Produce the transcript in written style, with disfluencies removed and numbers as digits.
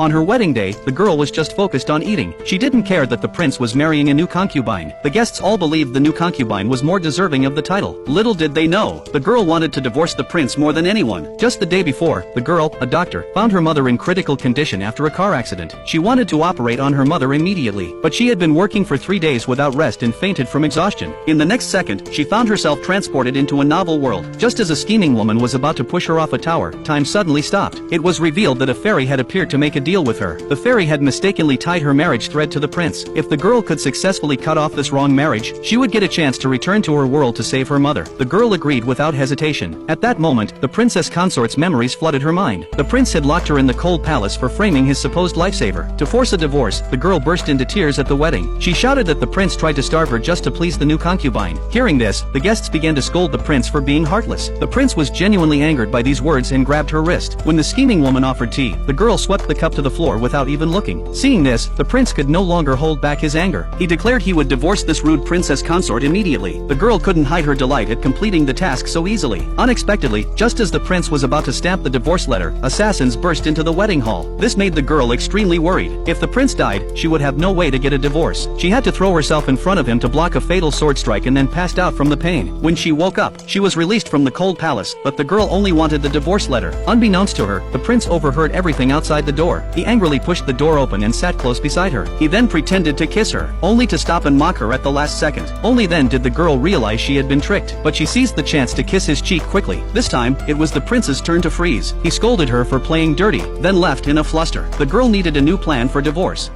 On her wedding day, the girl was just focused on eating. She didn't care that the prince was marrying a new concubine. The guests all believed the new concubine was more deserving of the title. Little did they know, the girl wanted to divorce the prince more than anyone. Just the day before, the girl, a doctor, found her mother in critical condition after a car accident. She wanted to operate on her mother immediately, but she had been working for 3 days without rest and fainted from exhaustion. In the next second, she found herself transported into a novel world. Just as a scheming woman was about to push her off a tower, time suddenly stopped. It was revealed that a fairy had appeared to make a deal with her. The fairy had mistakenly tied her marriage thread to the prince. If the girl could successfully cut off this wrong marriage, she would get a chance to return to her world to save her mother. The girl agreed without hesitation. At that moment, the princess consort's memories flooded her mind. The prince had locked her in the cold palace for framing his supposed lifesaver. To force a divorce, the girl burst into tears at the wedding. She shouted that the prince tried to starve her just to please the new concubine. Hearing this, the guests began to scold the prince for being heartless. The prince was genuinely angered by these words and grabbed her wrist. When the scheming woman offered tea, the girl swept the cup to the floor without even looking. Seeing this, the prince could no longer hold back his anger. He declared he would divorce this rude princess consort immediately. The girl couldn't hide her delight at completing the task so easily. Unexpectedly, just as the prince was about to stamp the divorce letter, assassins burst into the wedding hall. This made the girl extremely worried. If the prince died, she would have no way to get a divorce. She had to throw herself in front of him to block a fatal sword strike and then passed out from the pain. When she woke up, she was released from the cold palace, but the girl only wanted the divorce letter. Unbeknownst to her, the prince overheard everything outside the door. He angrily pushed the door open and sat close beside her. He then pretended to kiss her, only to stop and mock her at the last second. Only then did the girl realize she had been tricked, but she seized the chance to kiss his cheek quickly. This time, it was the prince's turn to freeze. He scolded her for playing dirty, then left in a fluster. The girl needed a new plan for divorce.